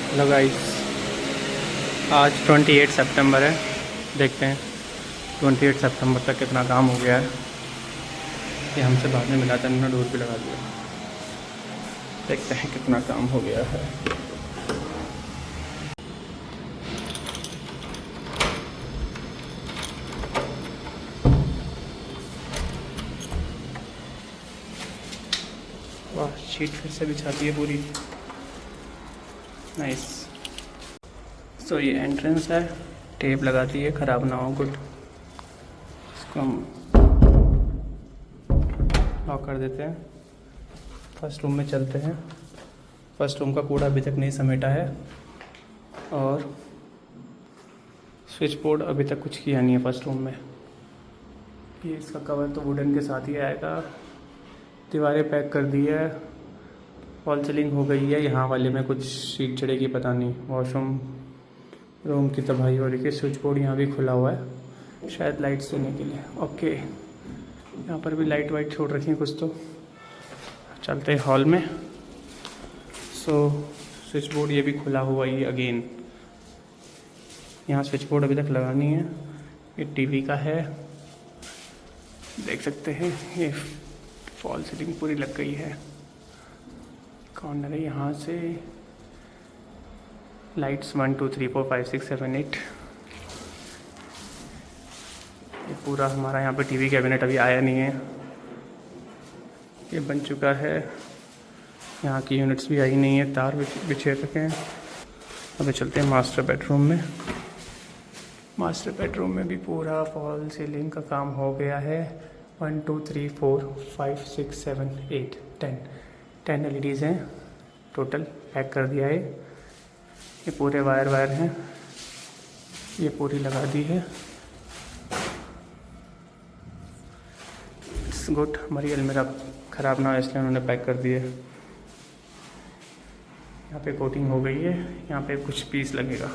Hello guys, आज 28 सितंबर है। देखते हैं 28 सितंबर तक कितना काम हो गया है। ये हमसे बाद में मिला था, इन्होंने डोर भी लगा दिया। देखते हैं कितना काम हो गया है। वाह, शीट फिर से बिछा दी है पूरी। नाइस। सो ये एंट्रेंस है, टेप लगा दी है, ख़राब ना हो। गुड। इसको हम लॉक कर देते हैं। फर्स्ट रूम में चलते हैं। फर्स्ट रूम का कूड़ा अभी तक नहीं समेटा है और स्विच बोर्ड अभी तक कुछ किया नहीं है फर्स्ट रूम में। ये इसका कवर तो वुडन के साथ ही आएगा। दीवारें पैक कर दी है, फॉल सीलिंग हो गई है। यहाँ वाले में कुछ शीट चढ़ेगी पता नहीं। वॉशरूम रूम की तबाही हो रही है। स्विच बोर्ड यहाँ भी खुला हुआ है, शायद लाइट्स देने के लिए। ओके, यहाँ पर भी लाइट वाइट छोड़ रखी है कुछ तो। चलते हैं हॉल में। सो स्विच बोर्ड ये भी खुला हुआ ही अगेन। यहाँ स्विच बोर्ड अभी तक लगानी है। ये टीवी का है, देख सकते हैं। ये फॉल सीलिंग पूरी लग गई है। कॉर्नर है, यहाँ से लाइट्स 1 2 3 4 5 6 7 8। ये पूरा हमारा यहाँ पे टीवी कैबिनेट अभी आया नहीं है, ये बन चुका है। यहाँ की यूनिट्स भी आई नहीं है, तार बिछे रखे हैं। अभी चलते हैं मास्टर बेडरूम में। मास्टर बेडरूम में भी पूरा फॉल सीलिंग का काम हो गया है। 1 2 3 4 5 6 7 8 10 एलईडीज़ हैं टोटल। पैक कर दिया है। ये पूरे वायर हैं, ये पूरी लगा दी है। It's good. हमारी अलमीरा ख़राब ना हो इसलिए उन्होंने पैक कर दिए। यहाँ पे कोटिंग हो गई है, यहाँ पे कुछ पीस लगेगा,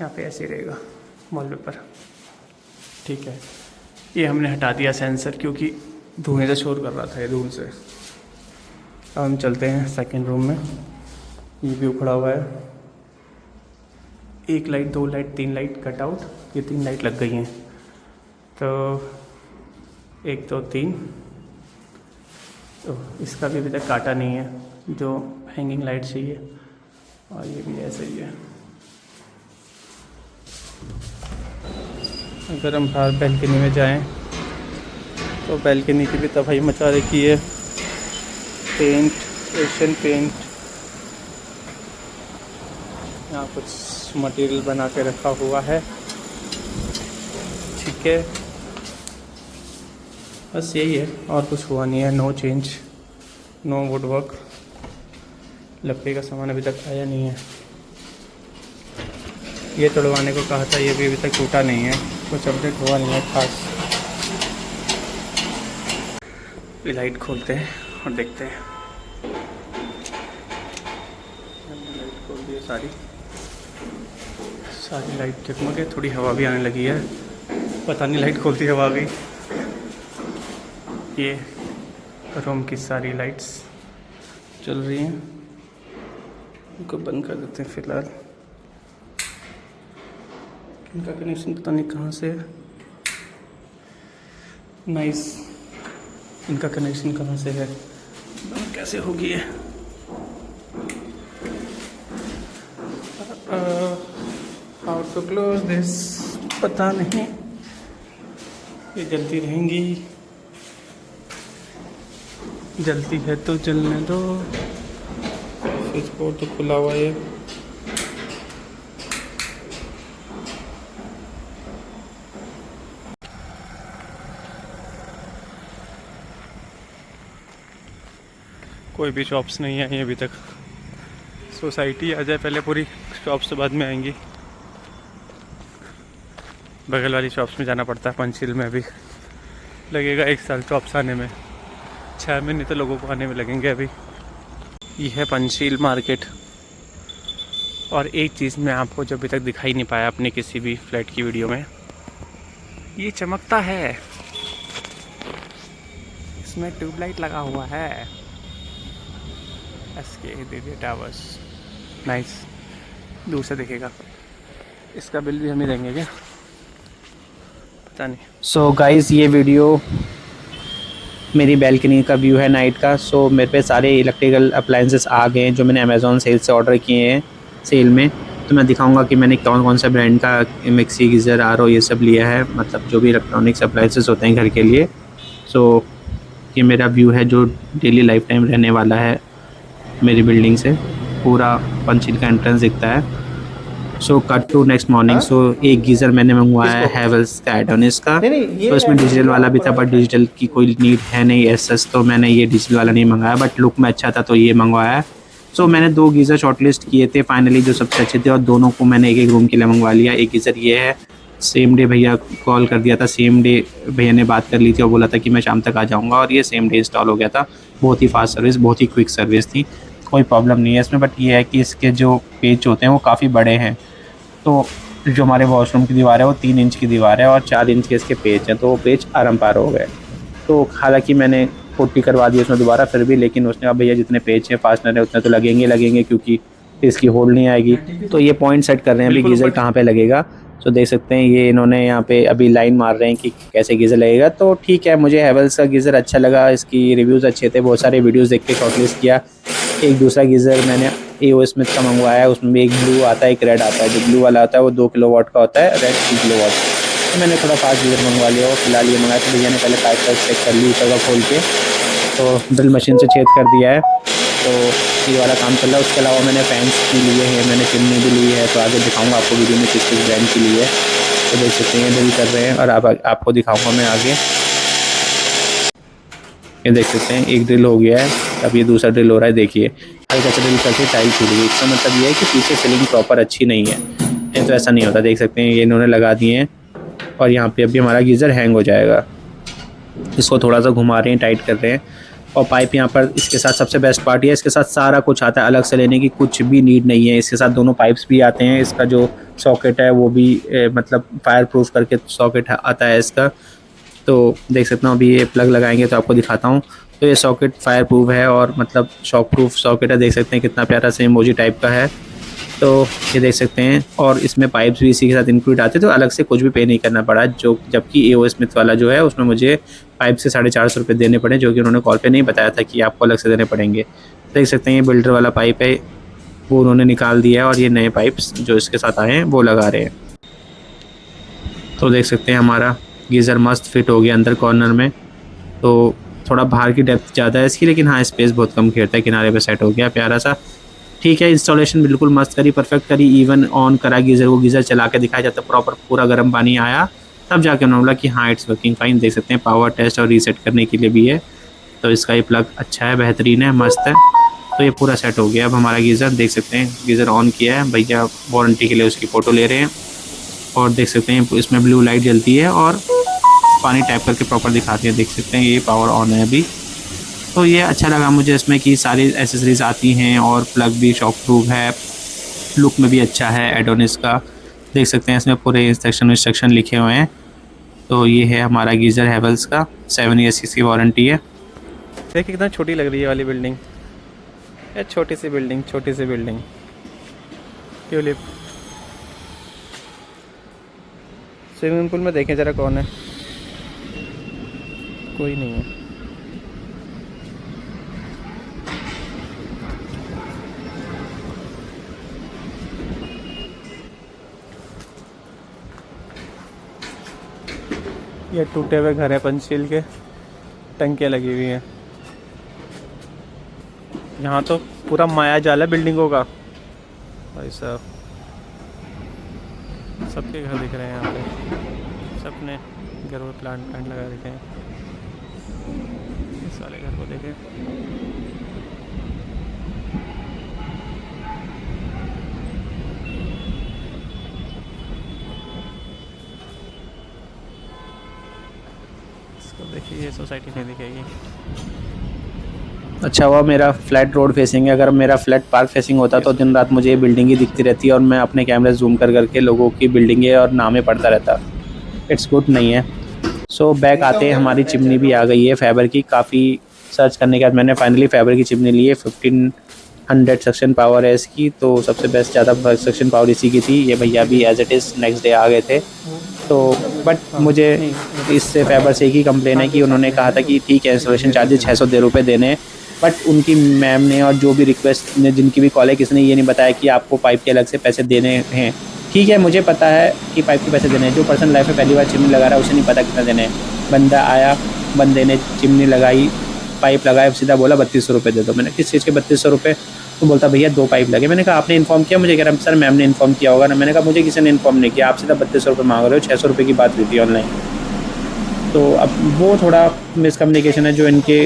यहाँ पे ऐसे रहेगा वॉलपेपर। ठीक है, ये हमने हटा दिया सेंसर क्योंकि धुएं से शोर कर रहा था ये दूर से। अब हम चलते हैं सेकंड रूम में। ये भी उखड़ा हुआ है। 1 light 2 light 3 light cut out. ये 3 लाइट लग गई हैं, तो 1 2 3। तो इसका भी अभी तक काटा नहीं है, जो हैंगिंग लाइट चाहिए। और ये भी ऐसे ही है। अगर हम बाहर बैल्कनी में जाएं तो बैल्कनी की भी तबाही मचा रखी है। पेंट, एशियन पेंट, यहाँ कुछ मटेरियल बना के रखा हुआ है। ठीक है, बस यही है और कुछ हुआ नहीं है। No change, no wood work. लकड़ी का सामान अभी तक आया नहीं है। ये तोड़वाने को कहा था, ये भी अभी तक टूटा नहीं है। कुछ अपडेट हुआ नहीं है खास। ये लाइट खोलते हैं और देखते हैं। लाइट खोल दी है, सारी लाइट जगमग है। थोड़ी हवा भी आने लगी है, पता नहीं लाइट खोलती हवा आ गई। ये रूम की सारी लाइट्स चल रही हैं। इनको बंद कर देते हैं फ़िलहाल। इनका कनेक्शन पता नहीं कहाँ से है। नाइस, इनका कनेक्शन कहाँ से है, बंद कैसे होगी ये। हाउ टू क्लोज दिस, पता नहीं। ये जलती रहेंगी, जलती है तो जलने दो। स्विच बोर्ड तो खुला हुआ है। कोई भी शॉप्स नहीं आई अभी तक। सोसाइटी आ जाए पहले, पूरी शॉप्स तो बाद में आएंगी। बगल वाली शॉप्स में जाना पड़ता है। पंचशील में अभी लगेगा 1 साल शॉप्स आने में। 6 महीने तो लोगों को आने में लगेंगे अभी। ये है पंचशील मार्केट। और एक चीज़ मैं आपको जो अभी तक दिखाई नहीं पाया अपने किसी भी फ्लैट की वीडियो में, ये चमकता है। इसमें ट्यूबलाइट लगा हुआ है। SK towers, nice. दूर से दिखेगा। इसका बिल भी हम ही देंगे क्या, पता नहीं। सो गाइस, ये वीडियो मेरी बैल्कनी का व्यू है नाइट का। सो मेरे पे सारे इलेक्ट्रिकल अप्लाइंसेस आ गए हैं जो मैंने अमेज़ॉन सेल से ऑर्डर किए हैं सेल में। तो मैं दिखाऊंगा कि मैंने कौन कौन सा ब्रांड का मिक्सी, गीज़र, आरओ ये सब लिया है, मतलब जो भी इलेक्ट्रॉनिक्स अप्लाइंसेस होते हैं घर के लिए। सो ये मेरा व्यू है जो डेली लाइफ टाइम रहने वाला है मेरी बिल्डिंग से। पूरा पंचिल का एंट्रेंस दिखता है। So cut to next morning. सो एक गीज़र मैंने मंगवाया है हैवेल्स का, एडोनिस का। तो इसमें डिजिटल वाला भी था, बट डिजिटल की कोई नीड है नहीं एसएस, तो मैंने ये डिजिटल वाला नहीं मंगाया, बट लुक में अच्छा था तो ये मंगवाया है। सो मैंने 2 गीज़र शॉर्टलिस्ट किए थे फाइनली जो सबसे अच्छे थे, और दोनों को मैंने एक एक रूम के लिए मंगवा लिया। एक गीज़र ये है, सेम डे भैया कॉल कर दिया था, सेम डे भैया ने बात कर ली थी और बोला था कि मैं शाम तक आ जाऊँगा, और ये सेम डे इंस्टॉल हो गया था। बहुत ही फास्ट सर्विस, बहुत ही क्विक सर्विस थी, कोई प्रॉब्लम नहीं है इसमें। बट ये है कि इसके जो पेज होते हैं वो काफ़ी बड़े हैं। तो जो हमारे वॉशरूम की दीवार है वो 3 इंच की दीवार है और 4 इंच के इसके पेज हैं, तो वो पेज आरम पार हो गए। तो हालांकि मैंने पुट्टी करवा दी उसमें दोबारा फिर भी, लेकिन उसने कहा भैया जितने पेज हैं फास्टनर है उतने तो लगेंगे क्योंकि इसकी होल्ड नहीं आएगी। तो ये पॉइंट सेट कर रहे हैं अभी गीज़र कहाँ पे लगेगा। तो देख सकते हैं ये इन्होंने यहाँ पे अभी लाइन मार रहे हैं कि कैसे गीज़र लगेगा। तो ठीक है, मुझे हैवेल्स का गीज़र अच्छा लगा, इसकी रिव्यूज़ अच्छे थे, बहुत सारे वीडियोज़ देख के शॉर्टलिस्ट किया। एक दूसरा गीज़र मैंने एओ स्मिथ का मंगवाया है, उसमें भी एक ब्लू आता है एक रेड आता है। जो ब्लू वाला आता है वो 2 किलोवाट का होता है, रेड 3 किलोवाट। तो मैंने थोड़ा फास्ट गीज़र मंगवा लिया और फिलहाल ये मंगाया। तो भैया ने पहले पाइप चेक कर ली ऊपर का खोल के, तो ड्रिल मशीन से छेद कर दिया है। तो ये वाला काम चल रहा है। उसके अलावा मैंने फैंस भी लिए हैं, मैंने चिमनी भी ली है, तो आगे दिखाऊंगा आपको वीडियो में किस किस ब्रांड की ली है। तो देख सकते हैं ड्रिल कर रहे हैं और आपको दिखाऊंगा मैं आगे। ये देख सकते हैं एक ड्रिल हो गया है, अब ये दूसरा ड्रिल हो रहा है। देखिए हल्का सा ड्रिल करके टाइल छूट गई। इसका मतलब ये है कि पीछे सीलिंग प्रॉपर अच्छी नहीं है, नहीं तो ऐसा नहीं होता। देख सकते हैं ये इन्होंने लगा दिए हैं और यहाँ पे अभी हमारा गीज़र हैंग हो जाएगा। इसको थोड़ा सा घुमा रहे हैं, टाइट कर रहे हैं। और पाइप यहाँ पर इसके साथ सबसे बेस्ट पार्ट ये है, इसके साथ सारा कुछ आता है, अलग से लेने की कुछ भी नीड नहीं है। इसके साथ दोनों पाइप्स भी आते हैं, इसका जो सॉकेट है वो भी मतलब फायर प्रूफ करके सॉकेट आता है इसका। तो देख सकता हूँ अभी ये प्लग लगाएंगे तो आपको दिखाता हूँ। तो ये सॉकेट फायर प्रूफ है और मतलब शॉक प्रूफ सॉकेट है। देख सकते हैं कितना प्यारा सा इमोजी टाइप का है। तो ये देख सकते हैं, और इसमें पाइप्स भी इसी के साथ इंक्लूड आते हैं, तो अलग से कुछ भी पे नहीं करना पड़ा। जो जबकि एओ स्मिथ वाला जो है उसमें मुझे पाइप से 450 रुपये देने पड़े, जो कि उन्होंने कॉल पे नहीं बताया था कि आपको अलग से देने पड़ेंगे। देख सकते हैं ये बिल्डर वाला पाइप है, वो उन्होंने निकाल दिया है और ये नए पाइप्स जो इसके साथ आए हैं वो लगा रहे हैं। तो देख सकते हैं हमारा गीज़र मस्त फिट हो गया अंदर कॉर्नर में। तो थोड़ा बाहर की डेप्थ ज़्यादा है इसकी, लेकिन हाँ स्पेस बहुत कम घेरता है, किनारे पे सेट हो गया प्यारा सा। ठीक है, इंस्टॉलेशन बिल्कुल मस्त करी, परफेक्ट करी। इवन ऑन करा गीज़र को, गीज़र चला के दिखाया जाता प्रॉपर पूरा गर्म पानी आया, तब जाके उन्होंने बोला कि हाँ इट्स वर्किंग फाइन। देख सकते हैं पावर टेस्ट और रीसेट करने के लिए भी है। तो इसका ये प्लग अच्छा है, बेहतरीन है, मस्त है। तो ये पूरा सेट हो गया अब हमारा गीज़र। देख सकते हैं गीज़र ऑन किया है, भैया वारंटी के लिए उसकी फ़ोटो ले रहे हैं। और देख सकते हैं इसमें ब्लू लाइट जलती है और पानी टैप करके प्रॉपर दिखाती है। देख सकते हैं ये पावर ऑन है अभी। तो ये अच्छा लगा मुझे इसमें कि सारी एसेसरीज आती हैं और प्लग भी शॉक प्रूफ है, लुक में भी अच्छा है एडोनिस का। देख सकते हैं इसमें पूरे इंस्ट्रक्शन लिखे हुए हैं। तो ये है हमारा गीज़र हैवेल्स का, 7 ईयर्स की वारंटी है। देखिए कितना छोटी लग रही है वाली बिल्डिंग, छोटी सी बिल्डिंग ट्यूलिप। स्विमिंग पूल में देखें ज़रा कौन है, कोई नहीं है। ये टूटे हुए घर है पंचशील के, टंकियाँ लगी हुई हैं। यहाँ तो पूरा माया जाल है बिल्डिंगों का भाई साहब। सबके घर दिख रहे हैं यहाँ पे, सबने घर में प्लांट लगा रखे हैं। इस वाले घर को देखें, इसको देखिए, ये सोसाइटी नहीं दिखेगी। अच्छा हुआ मेरा फ्लैट रोड फेसिंग है, अगर मेरा फ्लैट पार्क फेसिंग होता तो दिन रात मुझे ये बिल्डिंग ही दिखती रहती और मैं अपने कैमरे जूम कर करके लोगों की बिल्डिंगें और नामें पढ़ता रहता। इट्स गुड नहीं है। सो बैक आते हैं, हमारी चिमनी भी आ गई है फाइबर की। काफ़ी सर्च करने के बाद मैंने फाइनली फाइबर की चिमनी ली है। 100 सक्शन पावर है इसकी, तो सबसे बेस्ट ज़्यादा सक्शन पावर इसी की थी। ये भैया भी as it is next day आ गए थे। तो बट मुझे इससे फेबर से एक ही कंप्लेन है कि उन्होंने कहा था कि ठीक है इंस्टॉलेशन चार्जेस 600 रुपये देने हैं, बट उनकी मैम ने और जो भी रिक्वेस्ट ने जिनकी भी कॉल है किसी ने ये नहीं बताया कि आपको पाइप के अलग से पैसे देने हैं। ठीक है, मुझे पता है कि पाइप के पैसे देने हैं। जो पर्सन लाइफ में पहली बार चिमनी लगा रहा है उसे नहीं पता कितना देने हैं। बंदा आया, बंदे ने चिमनी लगाई, पाइप लगाया, सीधा बोला 3200 रुपये दे दो। मैंने किस चीज़ के 3200 रुपये? तो बोलता भैया 2 पाइप लगे। मैंने कहा आपने इन्फॉर्म किया मुझे? कह रहा सर मैम ने इन्फॉर्म किया होगा ना। मैंने कहा मुझे किसी ने इन्फॉर्म नहीं किया, आप सीधा 3200 रुपये मांग रहे हो। 600 रुपये की बात हुई थी ऑनलाइन। तो अब वो थोड़ा मिसकम्युनिकेशन है जो इनके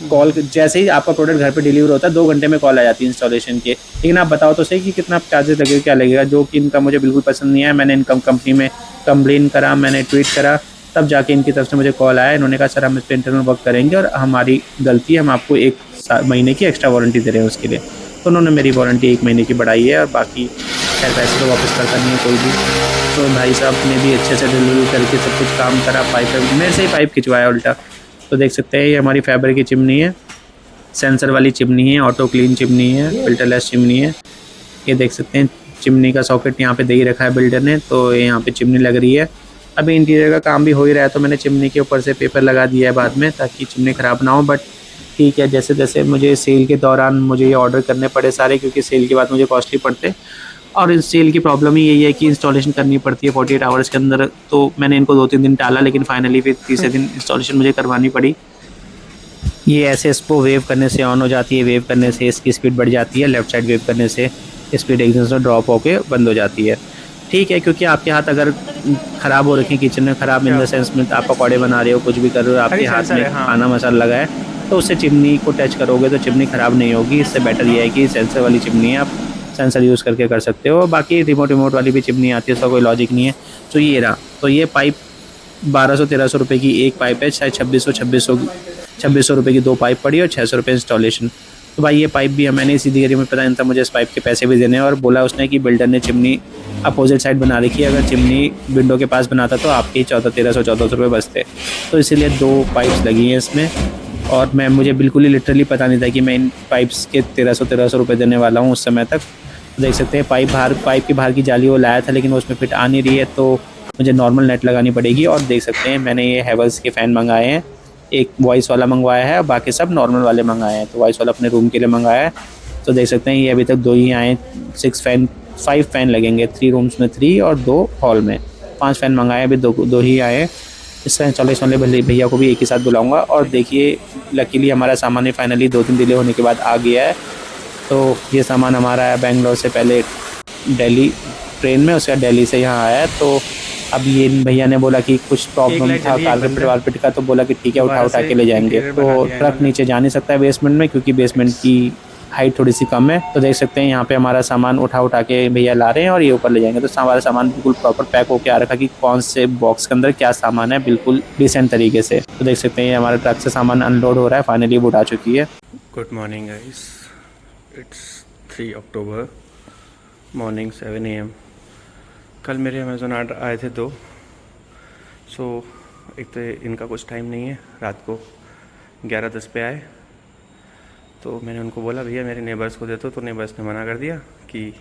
कॉल जैसे ही आपका प्रोडक्ट घर पे डिलीवर होता है 2 घंटे में कॉल आ जाती है इंस्टॉलेशन के। लेकिन आप बताओ तो सही कि कितना चार्जेस लगेगा, क्या लगेगा, जो कि इनका मुझे बिल्कुल पसंद नहीं आया। मैंने इनकम कंपनी में कंप्लेन करा, मैंने ट्वीट करा, तब जाके इनकी तरफ से मुझे कॉल आया। इन्होंने कहा सर हम इस पर इंटरनल वर्क करेंगे और हमारी गलती है, हम आपको 1 महीने की एक्स्ट्रा वारंटी दे रहे हैं उसके लिए। तो उन्होंने मेरी वारंटी 1 महीने की बढ़ाई है और बाकी खैर पैसे तो वापस करता नहीं है कोई भी। तो भाई साहब ने भी अच्छे से डिलीवरी करके सब कुछ काम करा। पाइप मेरे से ही पाइप खिंचवाया उल्टा। तो देख सकते हैं ये हमारी फैबर की चिमनी है, सेंसर वाली चिमनी है, ऑटो क्लीन चिमनी है, फिल्टरलेस चिमनी है। ये देख सकते हैं चिमनी का सॉकेट यहाँ पे दे ही रखा है बिल्डर ने, तो यहाँ पे चिमनी लग रही है। अभी इंटीरियर का काम भी हो ही रहा है, तो मैंने चिमनी के ऊपर से पेपर लगा दिया है बाद में, ताकि चिमनी ख़राब ना हो। बट ठीक है, जैसे जैसे मुझे सेल के दौरान मुझे ये ऑर्डर करने पड़े सारे, क्योंकि सेल के बाद मुझे कॉस्टली पड़ते। और इस सेल की प्रॉब्लम ही यही है कि इंस्टॉलेशन करनी पड़ती है 48 आवर्स के अंदर। तो मैंने इनको 2-3 दिन टाला, लेकिन फाइनली फिर तीसरे दिन इंस्टॉलेशन मुझे करवानी पड़ी। ये ऐसे इसको वेव करने से ऑन हो जाती है, वेव करने से इसकी स्पीड बढ़ जाती है, लेफ़्ट साइड वेव करने से स्पीड एकदम से ड्रॉप होकर बंद हो जाती है। ठीक है, क्योंकि आपके हाथ अगर ख़राब हो रखे किचन में, ख़राब इन द सेंस में आप पकौड़े बना रहे हो, कुछ भी कर रहे हो, आपके हाथ में खाना मसाला लगा है, तो उससे चिमनी को टच करोगे तो चिमनी ख़राब नहीं होगी। इससे बेटर ये है कि सेंसर वाली चिमनी है, आप सेंसर यूज़ करके कर सकते हो। बाकी रिमोट वाली भी चिमनी आती है, उसका कोई लॉजिक नहीं है। तो ये रहा, तो ये पाइप 1200-1300 रुपये की एक पाइप है, शायद 2600 रुपये की 2 पाइप पड़ी और 600 रुपये इंस्टॉलेशन। तो भाई ये पाइप भी मैंने इसी दिहाड़ी में पता नहीं था मुझे इस पाइप के पैसे भी देने हैं। और बोला उसने कि बिल्डर ने चिमनी अपोजिट साइड बना रखी है, अगर चिमनी विंडो के पास बनाता तो आपके ही 1300-1400 रुपये बचते। तो इसीलिए 2 पाइप्स लगी हैं इसमें। और मुझे बिल्कुल ही लिटरली पता नहीं था कि मैं इन पाइप्स के 1300 रुपये देने वाला हूँ उस समय तक। तो देख सकते हैं पाइप के बाहर की जाली वो लाया था, लेकिन वो उसमें फिट आ नहीं रही है, तो मुझे नॉर्मल नेट लगानी पड़ेगी। और देख सकते हैं मैंने ये हैवेल्स के फ़ैन मंगाए हैं, एक वॉइस वाला मंगवाया है, बाकी सब नॉर्मल वाले मंगाए हैं। तो वॉइस वाला अपने रूम के लिए मंगाया है। तो देख सकते हैं ये अभी तक 2 ही आए, 5 फ़ैन लगेंगे, 3 रूम्स में 3 और 2 हॉल में। 5 फ़ैन मंगाए, अभी 2 ही आए। इसका इंस्टॉलेशन वाले भैया को भी एक ही साथ बुलाऊंगा। और देखिए लकीली हमारा सामान ही फाइनली 2-3 डिले होने के बाद आ गया है। तो ये सामान हमारा है बेंगलोर से, पहले दिल्ली ट्रेन में, उसका दिल्ली से यहाँ आया है। तो अब ये भैया ने बोला कि कुछ प्रॉब्लम था कारपेट वारपेट का, तो बोला कि ठीक है उठा के ले जाएंगे। तो ट्रक नीचे जा नहीं सकता है बेसमेंट में, क्योंकि बेसमेंट की हाइट थोड़ी सी कम है। तो देख सकते हैं यहाँ पे हमारा सामान उठा के भैया ला रहे हैं और ये ऊपर ले जाएंगे। तो हमारा सामान बिल्कुल प्रॉपर पैक होके आ रखा कि कौन से बॉक्स के अंदर क्या सामान है, बिल्कुल डिसेंट तरीके से। तो देख सकते हैं हमारे ट्रक से सामान अनलोड हो रहा है, फाइनली वो उठा चुकी है। Good morning guys, it's 3 October morning 7 AM। कल मेरे अमेज़ोन ऑर्डर आए थे 2। सो एक तो इनका कुछ टाइम नहीं है, रात को 11:10 पे आए। तो मैंने उनको बोला भैया मेरे नेबर्स को दे दो, तो नेबर्स ने मना कर दिया कि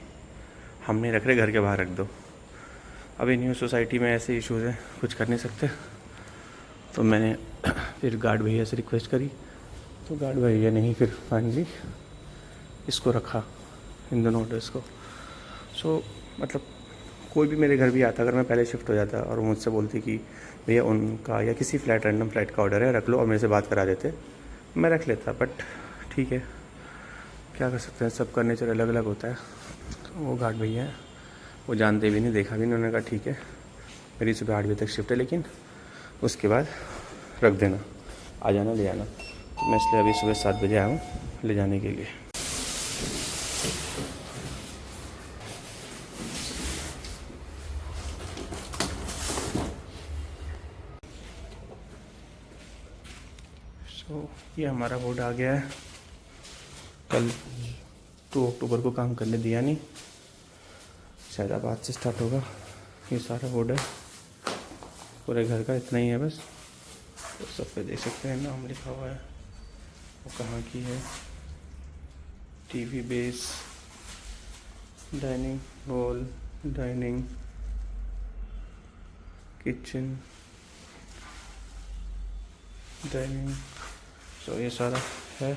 हम नहीं रख रहे, घर के बाहर रख दो। अभी न्यू सोसाइटी में ऐसे इश्यूज़ हैं, कुछ कर नहीं सकते। तो मैंने फिर गार्ड भैया से रिक्वेस्ट करी, तो गार्ड भैया ने ही फिर फाइनली इसको रखा, इन दोनों ऑर्डर्स को। सो मतलब कोई भी मेरे घर भी आता, अगर मैं पहले शिफ्ट हो जाता और मुझसे बोलती कि भैया उनका या किसी फ्लैट रैंडम फ्लैट का ऑर्डर है, रख लो, और मेरे से बात करा देते, मैं रख लेता। बट ठीक है, क्या कर सकते हैं, सबका नेचर अलग अलग होता है। वो गार्ड भैया हैं, वो जानते भी नहीं, देखा भी नहीं। उन्होंने कहा ठीक है मेरी सुबह 8 बजे तक शिफ्ट है, लेकिन उसके बाद रख देना, आ जाना ले जाना। तो मैं इसलिए अभी सुबह 7 बजे आया हूँ ले जाने के लिए। तो ये हमारा बोर्ड आ गया है। कल 2 अक्टूबर को काम करने दिया नहीं, शायद अब आज से स्टार्ट होगा। ये सारा बोर्ड है पूरे घर का, इतना ही है बस। तो सब पे देख सकते हैं नाम लिखा हुआ है, वो कहाँ की है। TV base, dining hall, dining kitchen, dining, so ये सारा है।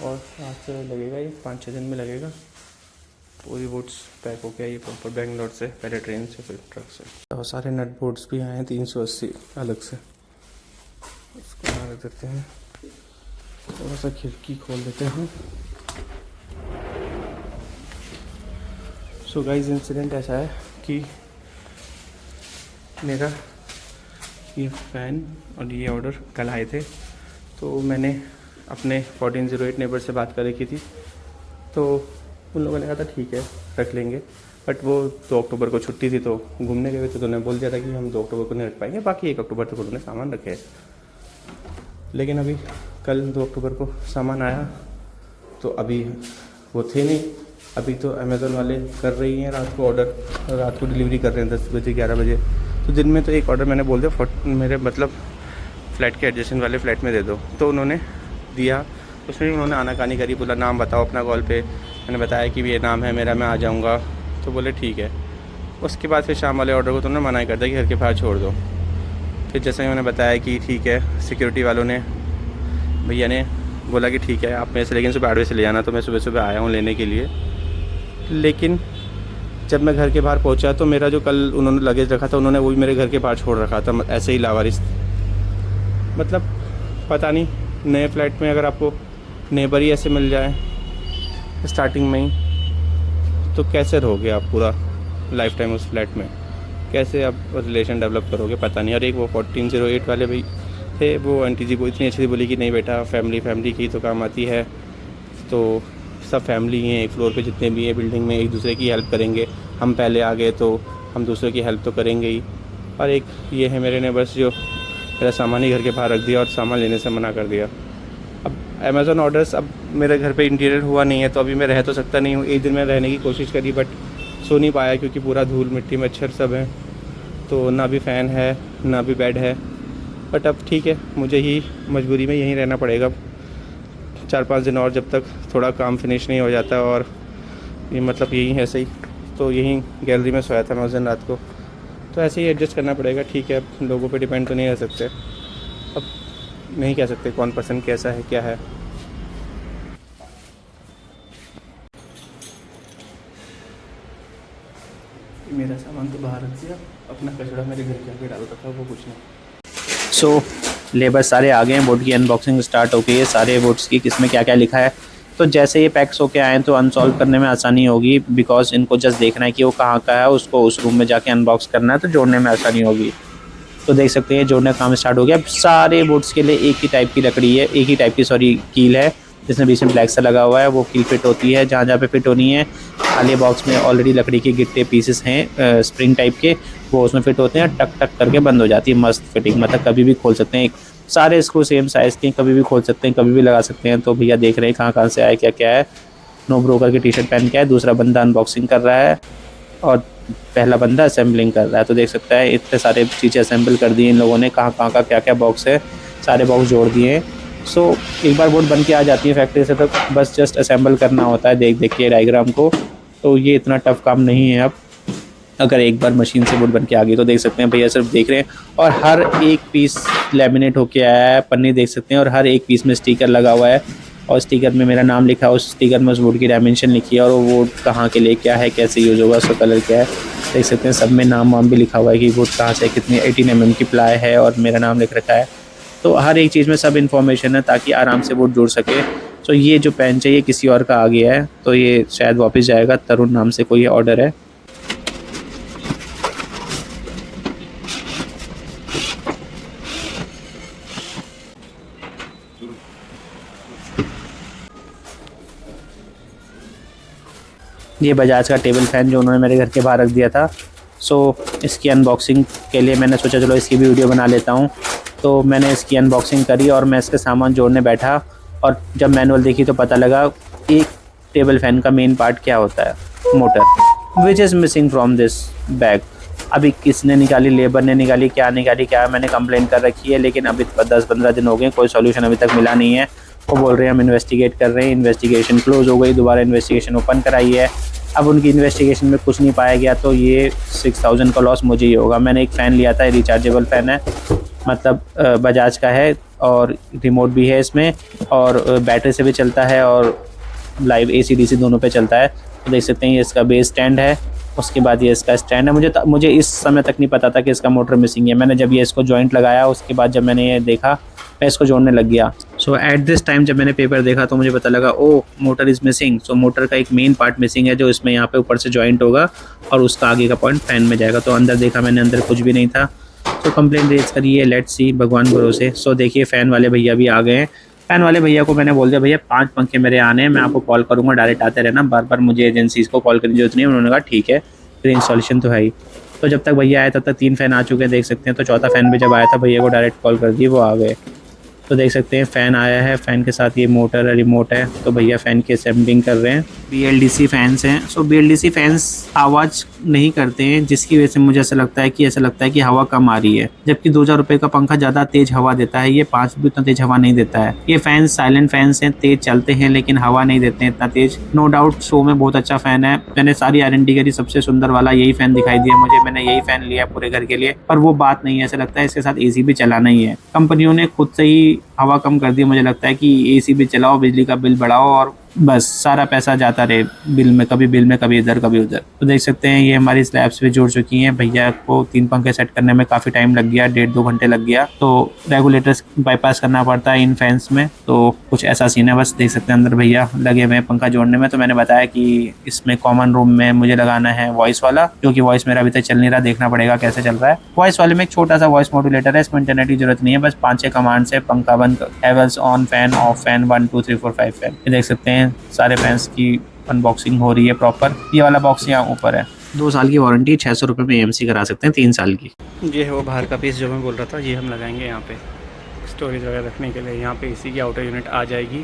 और आज से लगेगा, ये 5-6 दिन में लगेगा। पूरी बोट्स पैक हो गया ये प्रॉपर बेंगलोर से, पहले ट्रेन से फिर ट्रक से। और सारे नट बोट्स भी आए हैं 380 अलग से। उसको यहाँ रख देते हैं, थोड़ा सा खिड़की खोल देते हैं। सो गाइस, इंसिडेंट ऐसा है कि मेरा ये फ़ैन और ये ऑर्डर कल आए थे, तो मैंने अपने 1408 नेबर से बात कर रखी थी, तो उन लोगों ने कहा था ठीक है रख लेंगे, बट वो 2 अक्टूबर को छुट्टी थी तो घूमने गए थे, तो उन्होंने बोल दिया था कि हम 2 अक्टूबर को नहीं रख पाएंगे, बाकी 1 अक्टूबर तक उन्होंने सामान रखे। लेकिन अभी कल 2 अक्टूबर को सामान आया, तो अभी वो थे नहीं। अभी तो अमेज़न वाले कर रही हैं रात को ऑर्डर, रात को डिलीवरी कर रहे हैं 10 बजे 11 बजे। तो दिन में तो एक ऑर्डर मैंने बोल दिया मेरे मतलब फ़्लैट के एडजेसेंट वाले फ़्लैट में दे दो, तो उन्होंने दिया। उसमें उन्होंने आनाकानी करी, बोला नाम बताओ अपना कॉल पे। मैंने बताया कि ये नाम है मेरा, मैं आ जाऊँगा, तो बोले ठीक है। उसके बाद फिर शाम वाले ऑर्डर को तो उन्होंने मना ही कर दिया कि घर के बाहर छोड़ दो। फिर जैसे ही मैंने बताया कि ठीक है, सिक्योरिटी वालों ने, भैया ने बोला कि ठीक है आप मेरे से, लेकिन सुबह 8 बजे से ले जाना, तो मैं सुबह आया हूँ लेने के लिए। लेकिन जब मैं घर के बाहर पहुंचा तो मेरा जो कल उन्होंने लगेज रखा था, उन्होंने वो भी मेरे घर के बाहर छोड़ रखा था, ऐसे ही लावारिस। मतलब पता नहीं, नए फ्लैट में अगर आपको नेबर ही ऐसे मिल जाए स्टार्टिंग में ही, तो कैसे रहोगे आप पूरा लाइफ टाइम उस फ्लैट में, कैसे आप रिलेशन डेवलप करोगे, पता नहीं। और एक वो 1408 वाले भाई थे, वो आंटी जी को इतनी अच्छी बोली कि नहीं बेटा, फैमिली की तो काम आती है, तो सब फैमिली हैं, एक फ्लोर पे जितने भी हैं बिल्डिंग में, एक दूसरे की हेल्प करेंगे। हम पहले आ गए तो हम दूसरे की हेल्प तो करेंगे ही। और एक ये है मेरे नेबर्स जो मेरा सामान ही घर के बाहर रख दिया और सामान लेने से मना कर दिया। अब अमेज़न ऑर्डर्स, अब मेरे घर पे इंटीरियर हुआ नहीं है, तो अभी मैं रह तो सकता नहीं हूँ। एक दिन मैं रहने की कोशिश करी, बट सो नहीं पाया क्योंकि पूरा धूल मिट्टी मच्छर सब है, तो ना भी फ़ैन है ना भी बेड है। बट अब ठीक है, मुझे ही मजबूरी में यहीं रहना पड़ेगा 4-5 दिन और, जब तक थोड़ा काम फिनिश नहीं हो जाता। और ये मतलब यहीं ऐसे ही, तो यहीं गैलरी में सोया था मैं उस दिन रात को, तो ऐसे ही एडजस्ट करना पड़ेगा। ठीक है, अब लोगों पे डिपेंड तो नहीं रह सकते, अब नहीं कह सकते कौन पसंद कैसा है क्या है। मेरा सामान तो बाहर रख दिया, अपना कचरा मेरे घर के आगे डाल रखा, वो कुछ नहीं। सो लेबर सारे आ गए हैं, बोर्ड की अनबॉक्सिंग स्टार्ट हो गई है, सारे बोर्ड्स की किसमें क्या क्या लिखा है। तो जैसे ये पैक्स होके आए तो अनसॉल्व करने में आसानी होगी, बिकॉज इनको जस्ट देखना है कि वो कहाँ का है, उसको उस रूम में जाके अनबॉक्स करना है, तो जोड़ने में आसानी होगी। तो देख सकते हैं जोड़ने का काम स्टार्ट हो गया। अब सारे बोर्ड्स के लिए एक ही टाइप की लकड़ी है, एक ही टाइप की कील है, जिसमें बीच में ब्लैक सा लगा हुआ है, वो कील फिट होती है जहाँ जहाँ पे फिट होनी है। खाली बॉक्स में ऑलरेडी लकड़ी के गिट्टे पीसेस हैं स्प्रिंग टाइप के, वो उसमें फिट होते हैं, टक टक करके बंद हो जाती है, मस्त फिटिंग, मतलब कभी भी खोल सकते हैं। सारे स्क्रू सेम साइज़ के, कभी भी खोल सकते हैं, कभी भी लगा सकते हैं। तो भैया देख रहे हैं कहाँ कहाँ से आए, क्या क्या है। नो ब्रोकर की टी शर्ट पहन के है, दूसरा बंदा अनबॉक्सिंग कर रहा है और पहला बंदा असेंबलिंग कर रहा है। तो देख सकता है इतने सारे चीज़ें असेंबल कर दी इन लोगों ने, कहाँ कहाँ का क्या क्या बॉक्स है, सारे बॉक्स जोड़ दिए हैं। सो एक बार बोर्ड बन के आ जाती है फैक्ट्री से, तो बस जस्ट असेंबल करना होता है देख देख के डायग्राम को। तो ये इतना टफ काम नहीं है। अब अगर एक बार मशीन से बोर्ड बन के आ गई, तो देख सकते हैं भैया सिर्फ देख रहे हैं, और हर एक पीस लैमिनेट होके आया है, पन्नी देख सकते हैं, और हर एक पीस में स्टिकर लगा हुआ है, और स्टिकर में मेरा नाम लिखा है, उस स्टिकर में उस बोर्ड की डायमेंशन लिखी है, और वो बोर्ड कहाँ के लिए क्या है, कैसे यूज़ होगा, उसका कलर क्या है, देख सकते हैं। सब में नाम वाम भी लिखा हुआ है कि बोर्ड कहाँ से, कितनी 18 mm की प्लाई है, और मेरा नाम लिख रखा है। तो हर एक चीज़ में सब इन्फॉर्मेशन है, ताकि आराम से बोर्ड जुड़ सके। तो ये जो पेन चाहिए किसी और का आ गया है, तो ये शायद वापस जाएगा। तरुण नाम से कोई ऑर्डर है। ये बजाज का टेबल फ़ैन जो उन्होंने मेरे घर के बाहर रख दिया था। सो इसकी अनबॉक्सिंग के लिए मैंने सोचा चलो इसकी भी वीडियो बना लेता हूँ। तो मैंने इसकी अनबॉक्सिंग करी और मैं इसके सामान जोड़ने बैठा, और जब मैनुअल देखी तो पता लगा एक टेबल फ़ैन का मेन पार्ट क्या होता है, motor, which is missing from this bag. अभी किसने निकाली, लेबर ने निकाली, क्या मैंने कंप्लेंट कर रखी है, लेकिन अभी 10-15 दिन हो गए, कोई सॉल्यूशन अभी तक मिला नहीं है। वो बोल रहे हैं हम इन्वेस्टिगेट कर रहे हैं, इन्वेस्टिगेशन क्लोज हो गई, दोबारा इन्वेस्टिगेशन ओपन कराई है। अब उनकी इन्वेस्टिगेशन में कुछ नहीं पाया गया तो ये 6000 का लॉस मुझे ही होगा। मैंने एक फ़ैन लिया था, रिचार्जेबल फ़ैन है, मतलब बजाज का है और रिमोट भी है इसमें और बैटरी से भी चलता है और लाइव AC DC दोनों पे चलता है। तो देख सकते हैं ये इसका बेस स्टैंड है, उसके बाद ये इसका स्टैंड है। मुझे इस समय तक नहीं पता था कि इसका मोटर मिसिंग है। मैंने जब ये इसको जॉइंट लगाया उसके बाद जब मैंने ये देखा मैं इसको जोड़ने लग गया। सो एट दिस टाइम जब मैंने पेपर देखा तो मुझे पता लगा oh motor is missing. So motor का एक मेन पार्ट मिसिंग है जो इसमें यहाँ पे ऊपर से जॉइंट होगा और उसका आगे का पॉइंट फैन में जाएगा। तो अंदर देखा मैंने, अंदर कुछ भी नहीं था। तो कंप्लेंट रेज करी है, लेट्स सी, भगवान भरोसे। सो देखिए फ़ैन वाले भैया भी आ गए हैं। फ़ैन वाले भैया को मैंने बोल दिया भैया 5 पंखे मेरे आने हैं, मैं आपको कॉल करूँगा, डायरेक्ट आते रहना, बार बार मुझे एजेंसीज़ को कॉल करने की जरूरत नहीं है। उन्होंने कहा ठीक है, फिर इंस्टॉलेशन तो है ही। तो जब तक भैया आए तब तक 3 फ़ैन आ चुके हैं, देख सकते हैं। तो चौथा फ़ैन भी जब आया था भैया को डायरेक्ट कॉल कर दी, वो आ गए। तो देख सकते हैं फ़ैन आया है, फ़ैन के साथ ये मोटर है, रिमोट है। तो भैया फ़ैन की असेंबलिंग कर रहे हैं। BLDC फ़ैन्स हैं। सो BLDC फ़ैन्स आवाज़ नहीं करते हैं, जिसकी वजह से मुझे ऐसा लगता है कि हवा कम आ रही है, जबकि 2000 रुपये का पंखा ज़्यादा तेज़ हवा देता है, ये 5 भी उतना तेज़ हवा नहीं देता है। ये फ़ैन साइलेंट फ़ैन्स हैं, तेज़ चलते हैं लेकिन हवा नहीं देते हैं इतना तेज़। नो डाउट शो में बहुत अच्छा फ़ैन है, मैंने सारी R&D करी, सबसे सुंदर वाला यही फ़ैन दिखाई दिया मुझे, मैंने यही फ़ैन लिया पूरे घर के लिए। पर वो बात नहीं है, ऐसा लगता है इसके साथ AC भी चलाना ही है। कंपनियों ने खुद से ही हवा कम कर दी। मुझे लगता है कि AC भी चलाओ, बिजली का बिल बढ़ाओ और बस सारा पैसा जाता रहे बिल में, कभी इधर कभी उधर। तो देख सकते हैं ये हमारी स्लैब्स भी जुड़ चुकी हैं। भैया को 3 पंखे सेट करने में काफ़ी टाइम लग गया, 1.5-2 घंटे लग गया। तो रेगुलेटर्स बाईपास करना पड़ता है इन फैंस में, तो कुछ ऐसा सीन है। बस देख सकते हैं अंदर भैया लगे हुए हैं पंखा जोड़ने में। तो मैंने बताया कि इसमें कॉमन रूम में मुझे लगाना है वॉइस वाला, क्योंकि वॉइस मेरा अभी तक चल नहीं रहा, देखना पड़ेगा कैसे चल रहा है। वॉइस वाले में एक छोटा सा वॉइस मॉड्यूलेटर है, इसमें इंटरनेट की जरूरत नहीं है, बस 5-6 कमांड से पंखा बंद, Havells on fan, of fan, 1 2 3 4 5 fan. ये देख सकते हैं सारे फैंस की अनबॉक्सिंग हो रही है प्रॉपर। ये वाला बॉक्स यहाँ ऊपर है। 2 साल की वारंटी, 600 रुपये में AMC करा सकते हैं 3 साल की। ये है वो बाहर का पीस जो मैं बोल रहा था, ये हम लगाएंगे यहाँ पे स्टोरेज वगैरह रखने के लिए। यहाँ पे AC की आउटर यूनिट आ जाएगी,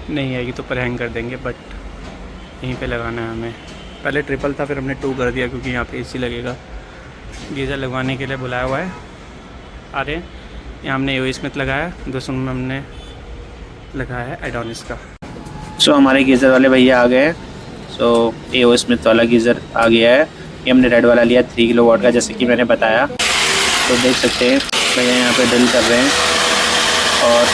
नहीं आएगी तो पर हैंग कर देंगे, बट यहीं पे लगाना है हमें। पहले ट्रिपल था, फिर हमने 2 कर दिया क्योंकि यहाँ पे AC लगेगा। गीज़र लगवाने के लिए बुलाया हुआ है, अरे यहाँ हमने AO स्मिथ लगाया, दूसरों में हमने लगाया है एडोनिस का। सो हमारे गीज़र वाले भैया आ गए हैं। सो AO स्मिथ वाला गीज़र आ गया है। ये हमने रेड वाला लिया 3 किलोवाट का, जैसे कि मैंने बताया। तो देख सकते हैं भैया यहाँ पे ड्रिल कर रहे हैं और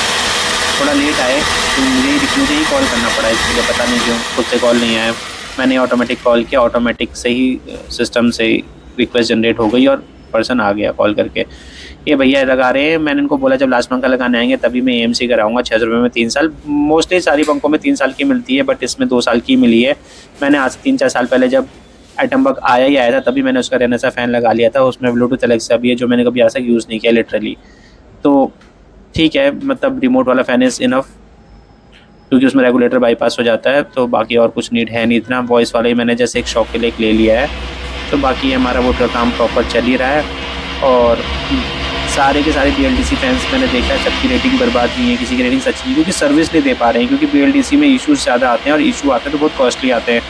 थोड़ा लेट आए तो मुझे ही कॉल करना पड़ा, इसलिए पता नहीं क्यों खुद से कॉल नहीं आया। मैंने ऑटोमेटिक कॉल किया, ऑटोमेटिक से ही सिस्टम से रिक्वेस्ट जनरेट हो गई और पर्सन आ गया कॉल करके। ये भैया लगा रहे हैं, मैंने इनको बोला जब लास्ट पंखा लगाने आएंगे तभी मैं AMC कराऊंगा 600 रुपये में 3 साल। मोस्टली सारी पंखों में 3 साल की मिलती है, बट इसमें 2 साल की मिली है। मैंने आज से 3-4 साल पहले जब एटमबग आया था तभी मैंने उसका रेनेसा फ़ैन लगा लिया था, उसमें ब्लूटूथ एलेक्सा भी है जो मैंने कभी आज तक यूज़ नहीं किया लिटरली। तो ठीक है, मतलब रिमोट वाला फ़ैन इज़ इनफ, क्योंकि उसमें रेगुलेटर बाईपास हो जाता है, तो बाकी और कुछ नीड है नहीं इतना। वॉइस वाले ही मैंने जैसे एक शौक के लिए एक ले लिया है, तो बाकी हमारा वो काम प्रॉपर चल ही रहा है। और सारे के सारे BLDC फैंस मैंने देखा है, सबकी रेटिंग बर्बाद नहीं है, किसी की रेटिंग अच्छी नहीं, क्योंकि सर्विस नहीं दे पा रहे हैं। क्योंकि BLDC में इश्यूज़ ज़्यादा आते हैं और इशू आते हैं तो बहुत कॉस्टली आते हैं,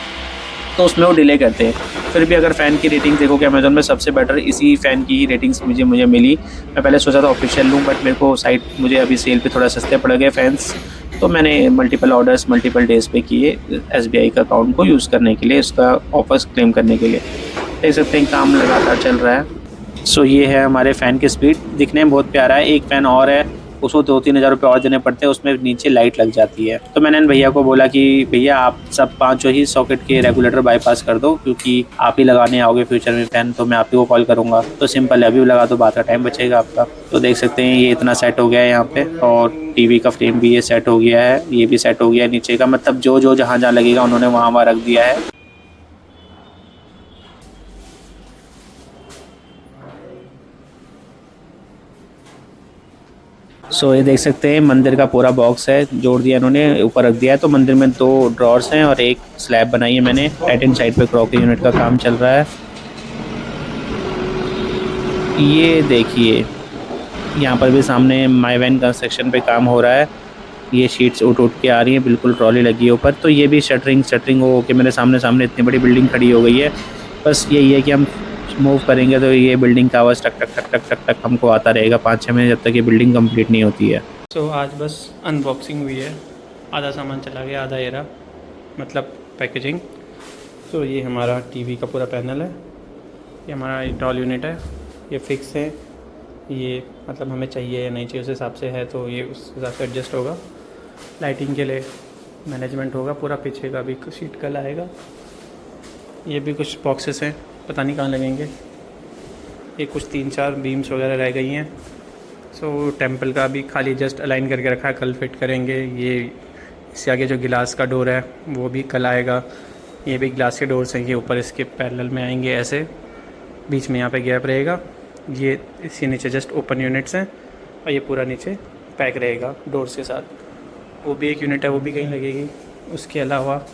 तो उसमें वो डिले करते हैं। फिर भी अगर फ़ैन की रेटिंग देखोगे अमेज़ॉन में सबसे बेटर इसी फ़ैन की ही रेटिंग्स मुझे मिली। मैं पहले सोचा था ऑफिशियल लूँ, बट मेरे को साइट मुझे अभी सेल पे थोड़ा सस्ते पड़ गए फ़ैन्स, तो मैंने मल्टीपल ऑर्डर्स मल्टीपल डेज़ पे किए SBI का अकाउंट को यूज़ करने के लिए, उसका ऑफर्स क्लेम करने के लिए। देख सकते हैं काम लगातार चल रहा है। सो ये है हमारे फ़ैन की स्पीड, दिखने में बहुत प्यारा है। एक फ़ैन और है, उसको 2-3 हज़ार रुपये और देने पड़ते हैं, उसमें नीचे लाइट लग जाती है। तो मैंने भैया को बोला कि भैया आप सब 5 ही सॉकेट के रेगुलेटर बाईपास कर दो, क्योंकि आप ही लगाने आओगे फ्यूचर में फ़ैन, तो मैं आप ही को कॉल करूँगा। तो सिंपल है, अभी लगा दो, बात का टाइम बचेगा आपका। तो देख सकते हैं ये इतना सेट हो गया है यहाँ पे, और TV का फ्रेम भी ये सेट हो गया है, ये भी सेट हो गया है नीचे का, मतलब जो जहाँ लगेगा उन्होंने वहाँ रख दिया है। सो ये देख सकते हैं मंदिर का पूरा बॉक्स है, जोड़ दिया इन्होंने, ऊपर रख दिया है। तो मंदिर में 2 ड्रॉर्स हैं और एक स्लैब बनाई है मैंने। राइट हैंड साइड पे क्रॉकरी यूनिट का काम चल रहा है। ये देखिए यहाँ पर भी सामने माई वैन कंस्ट्रक्शन पे काम हो रहा है। ये शीट्स उठ के आ रही हैं, बिल्कुल ट्रॉली लगी है ऊपर। तो ये भी शटरिंग हो के मेरे सामने इतनी बड़ी बिल्डिंग खड़ी हो गई है। बस यही है कि हम मूव करेंगे तो ये बिल्डिंग का आवाज़ टक टक हमको आता रहेगा 5-6 महीने, जब तक ये बिल्डिंग कंप्लीट नहीं होती है। सो आज बस अनबॉक्सिंग हुई है आधा सामान चला गया, आधा ये रहा, मतलब पैकेजिंग। तो ये हमारा टीवी का पूरा पैनल है, ये हमारा डॉल यूनिट है, ये फिक्स है, ये मतलब हमें चाहिए या नहीं चाहिए उस हिसाब से है, तो ये उस हिसाब से एडजस्ट होगा। लाइटिंग के लिए मैनेजमेंट होगा पूरा, पीछे का भी शीट कल आएगा। ये भी कुछ बॉक्सेस हैं, पता नहीं कहाँ लगेंगे। ये कुछ 3-4 बीम्स वगैरह रह गई हैं। सो टेम्पल का भी खाली जस्ट अलाइन करके रखा है, कल फिट करेंगे। ये इससे आगे जो गिलास का डोर है वो भी कल आएगा। ये भी ग्लास के डोर्स हैं, ये ऊपर इसके पैरेलल में आएंगे ऐसे, बीच में यहाँ पे गैप रहेगा। ये इसके नीचे जस्ट ओपन यूनिट्स हैं और ये पूरा नीचे पैक रहेगा डोर्स के साथ। वो भी एक यूनिट है, वो भी कहीं लगेगी। उसके अलावा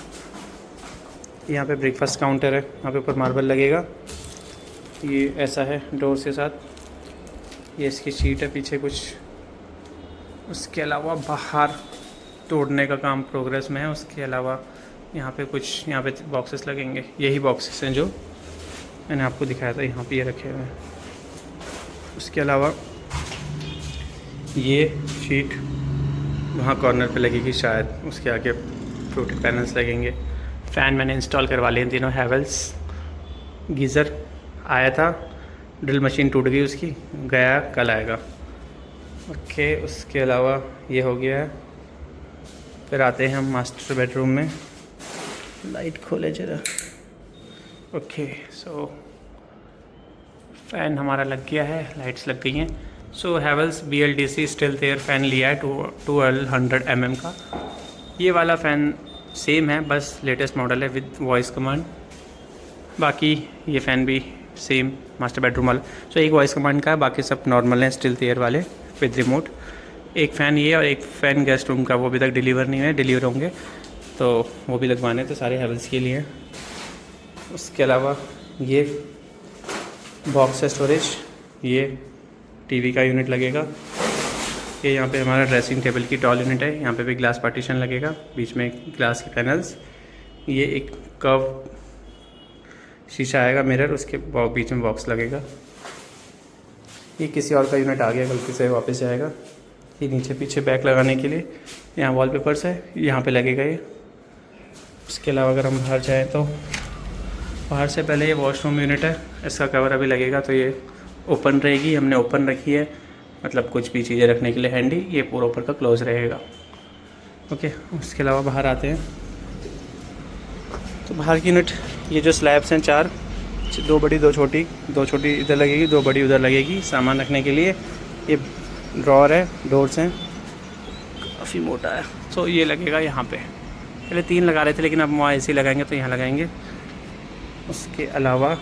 यहाँ पे ब्रेकफास्ट काउंटर है, यहाँ पे ऊपर मार्बल लगेगा। ये ऐसा है डोर्स के साथ। ये इसकी शीट है पीछे कुछ। उसके अलावा बाहर तोड़ने का काम प्रोग्रेस में है। उसके अलावा यहाँ पे कुछ, यहाँ पे बॉक्सेस लगेंगे, यही बॉक्सेस हैं जो मैंने आपको दिखाया था, यहाँ पे ये रखे हुए हैं। उसके अलावा ये शीट वहाँ कॉर्नर पे लगेगी शायद, उसके आगे प्रोटेक्ट पैनल्स लगेंगे। फ़ैन मैंने इंस्टॉल करवा लिए इन तीनों हैवेल्स। गीज़र आया था, ड्रिल मशीन टूट गई उसकी, गया, कल आएगा। ओके, उसके अलावा ये हो गया है। फिर आते हैं हम मास्टर बेडरूम में। लाइट खोले जरा। ओके, सो फ़ैन हमारा लग गया है, लाइट्स लग गई हैं। So Havells BLDC stealth air fan लिया है 1200 mm का। ये वाला फ़ैन सेम है, बस लेटेस्ट मॉडल है विद वॉइस कमांड। बाकी ये फ़ैन भी सेम मास्टर बेडरूम वाला। सो एक वॉइस कमांड का है, बाकी सब नॉर्मल हैं स्टिल्थ एयर वाले विद रिमोट। एक फ़ैन ये और एक फ़ैन गेस्ट रूम का, वो अभी तक डिलीवर नहीं हुए, डिलीवर होंगे तो वो भी लगवाने, तो सारे हैवेल्स के लिए हैं। उसके अलावा ये बॉक्स है स्टोरेज, ये टीवी का यूनिट लगेगा। ये यहाँ पे हमारा ड्रेसिंग टेबल की टॉल यूनिट है, यहाँ पे भी ग्लास पार्टीशन लगेगा, बीच में ग्लास के पैनल्स। ये एक कर्व शीशा आएगा मिरर, उसके बीच में बॉक्स लगेगा। ये किसी और का यूनिट आ गया, गलती से वापस जाएगा। ये नीचे पीछे बैक लगाने के लिए यहाँ वॉलपेपर्स है, यहाँ पे लगेगा ये। उसके अलावा अगर हम बाहर जाएँ तो बाहर से पहले ये वॉशरूम यूनिट है, इसका कवर अभी लगेगा, तो ये ओपन रहेगी, हमने ओपन रखी है, मतलब कुछ भी चीज़ें रखने के लिए हैंडी। ये पूरा ऊपर का क्लोज रहेगा। ओके, उसके अलावा बाहर आते हैं तो बाहर की यूनिट, ये जो स्लैब्स हैं 4, 2 बड़ी 2 छोटी, 2 छोटी इधर लगेगी, 2 बड़ी उधर लगेगी सामान रखने के लिए। ये ड्रॉर है, डोर्स हैं, काफ़ी मोटा है। सो ये लगेगा यहाँ पे, पहले 3 लगा रहे थे लेकिन अब वहाँ AC लगाएंगे तो यहाँ लगाएंगे। उसके अलावा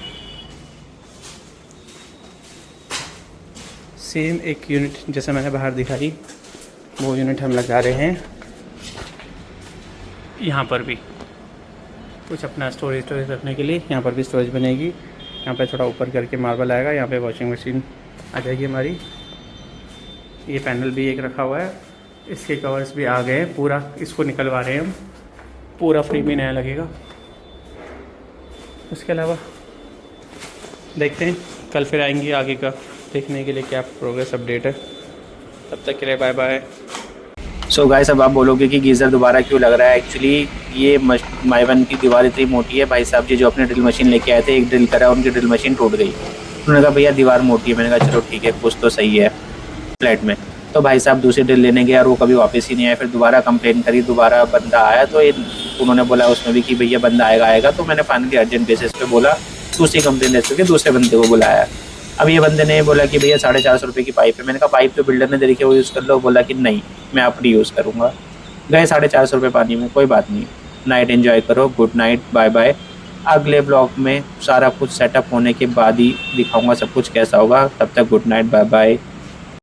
सेम एक यूनिट जैसे मैंने बाहर दिखाई, वो यूनिट हम लगा रहे हैं यहाँ पर भी, कुछ अपना स्टोरेज रखने के लिए। यहाँ पर भी स्टोरेज बनेगी, यहाँ पे थोड़ा ऊपर करके मार्बल आएगा, यहाँ पे वॉशिंग मशीन आ जाएगी हमारी। ये पैनल भी एक रखा हुआ है, इसके कवर्स भी आ गए हैं, पूरा इसको निकलवा रहे हैं हम, पूरा फ्री में नया लगेगा। उसके अलावा देखते हैं कल फिर आएंगे आगे का देखने के लिए क्या प्रोग्रेस अपडेट है। तब तक के लिए बाय बाय। सो गाइस, अब आप बोलोगे कि गीज़र दोबारा क्यों लग रहा है। एक्चुअली ये माइवन की दीवार इतनी मोटी है, भाई साहब जी जो अपने ड्रिल मशीन लेके आए थे, एक ड्रिल करा, उनकी ड्रिल मशीन टूट गई। उन्होंने कहा भैया दीवार मोटी है। मैंने कहा चलो ठीक है, कुछ तो सही है फ्लैट में। तो भाई साहब दूसरी ड्रिल लेने गए और वो कभी वापस ही नहीं आया। फिर दोबारा कंप्लेन करी, दोबारा बंदा आया, तो उन्होंने बोला उसमें भी कि भैया बंदा आएगा। तो मैंने फाइनली अर्जेंट बेसिस पे बोला, दूसरी कंप्लेन रेजिस्टर के दूसरे बंदे को बुलाया। अब ये बंदे ने बोला कि भैया 450 रुपये की पाइप है। मैंने कहा पाइप तो बिल्डर ने दे रखी है, वो यूज़ कर लो। बोला कि नहीं, मैं अपनी यूज़ करूँगा। गए 450 रुपये पानी में, कोई बात नहीं। नाइट एंजॉय करो, गुड नाइट, बाय बाय। अगले ब्लॉग में सारा कुछ सेटअप होने के बाद ही दिखाऊंगा सब कुछ कैसा होगा। तब तक गुड नाइट, बाय बाय।